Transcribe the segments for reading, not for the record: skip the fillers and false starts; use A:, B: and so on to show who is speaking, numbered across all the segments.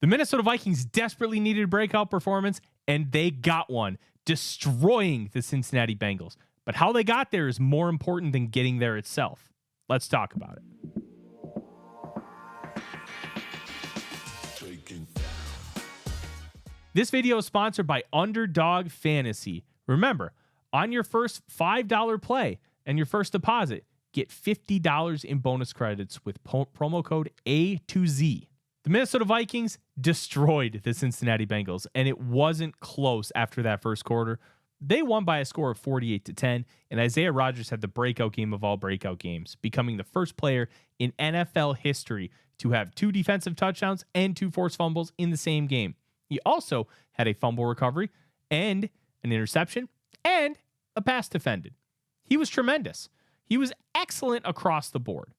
A: The Minnesota Vikings desperately needed a breakout performance, and they got one, destroying the Cincinnati Bengals. But how they got there is more important than getting there itself. Let's talk about it. This video is sponsored by Underdog Fantasy. Remember, on your first $5 play and your first deposit, get $50 in bonus credits with promo code ATOZ. The Minnesota Vikings destroyed the Cincinnati Bengals, and it wasn't close after that first quarter. They won by a score of 48-10, and Isaiah Rodgers had the breakout game of all breakout games, becoming the first player in NFL history to have 2 defensive touchdowns and 2 forced fumbles in the same game. He also had a fumble recovery and an interception and a pass defended. He was tremendous. He was excellent across the board.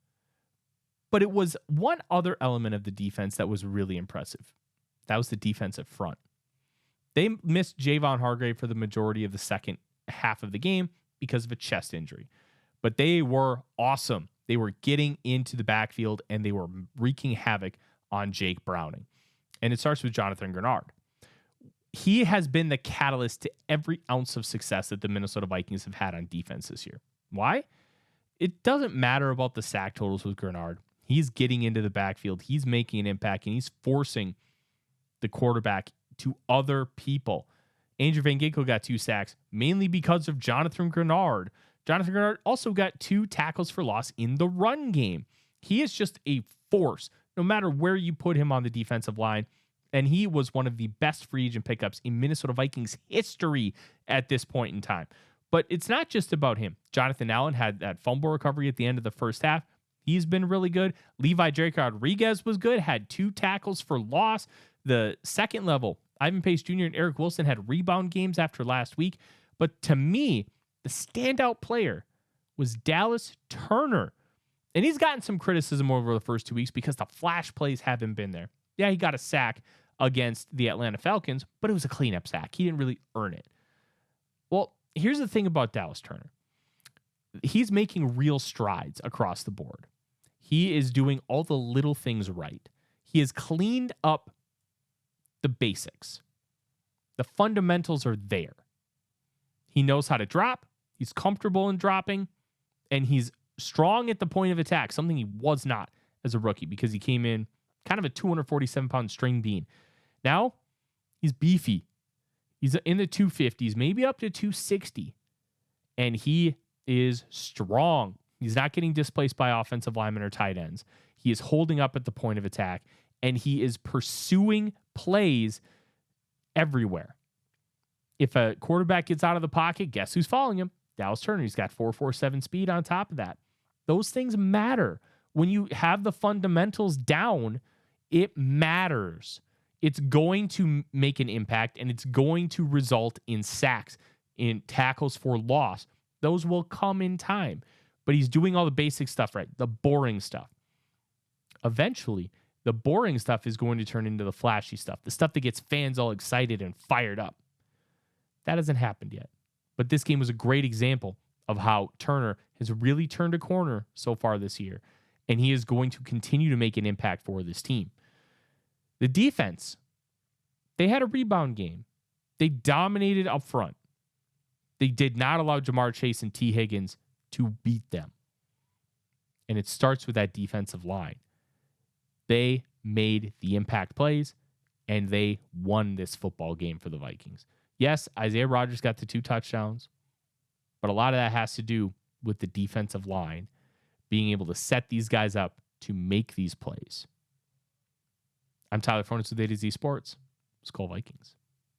A: But it was one other element of the defense that was really impressive. That was the defensive front. They missed Javon Hargrave for the majority of the second half of the game because of a chest injury. But they were awesome. They were getting into the backfield and they were wreaking havoc on Jake Browning. And it starts with Jonathan Grenard. He has been the catalyst to every ounce of success that the Minnesota Vikings have had on defense this year. Why? It doesn't matter about the sack totals with Grenard. He's getting into the backfield. He's making an impact, and he's forcing the quarterback to other people. Andrew Van Ginkel got 2 sacks, mainly because of Jonathan Grenard. Jonathan Grenard also got 2 tackles for loss in the run game. He is just a force, no matter where you put him on the defensive line. And he was one of the best free agent pickups in Minnesota Vikings history at this point in time. But it's not just about him. Jonathan Allen had that fumble recovery at the end of the first half. He's been really good. Levi Drake Rodriguez was good, had 2 tackles for loss. The second level, Ivan Pace Jr. and Eric Wilson had rebound games after last week. But to me, the standout player was Dallas Turner. And he's gotten some criticism over the first 2 weeks because the flash plays haven't been there. Yeah, he got a sack against the Atlanta Falcons, but it was a cleanup sack. He didn't really earn it. Well, here's the thing about Dallas Turner. He's making real strides across the board. He is doing all the little things right. He has cleaned up the basics. The fundamentals are there. He knows how to drop. He's comfortable in dropping, and he's strong at the point of attack, something he was not as a rookie because he came in kind of a 247-pound string bean. Now, he's beefy. He's in the 250s, maybe up to 260, and he is strong. He's not getting displaced by offensive linemen or tight ends. He is holding up at the point of attack, and he is pursuing plays everywhere. If a quarterback gets out of the pocket, guess who's following him? Dallas Turner. He's got 4.47 speed on top of that. Those things matter. When you have the fundamentals down, it matters. It's going to make an impact, and it's going to result in sacks, in tackles for loss. Those will come in time. But he's doing all the basic stuff right, the boring stuff. Eventually, the boring stuff is going to turn into the flashy stuff, the stuff that gets fans all excited and fired up. That hasn't happened yet. But this game was a great example of how Turner has really turned a corner so far this year, and he is going to continue to make an impact for this team. The defense, they had a rebound game. They dominated up front. They did not allow Jamar Chase and T. Higgins to beat them. And it starts with that defensive line. They made the impact plays, and they won this football game for the Vikings. Yes, Isaiah Rodgers got the 2 touchdowns, but a lot of that has to do with the defensive line being able to set these guys up to make these plays. I'm Tyler Forness with ATOZ Sports. Skol Vikings.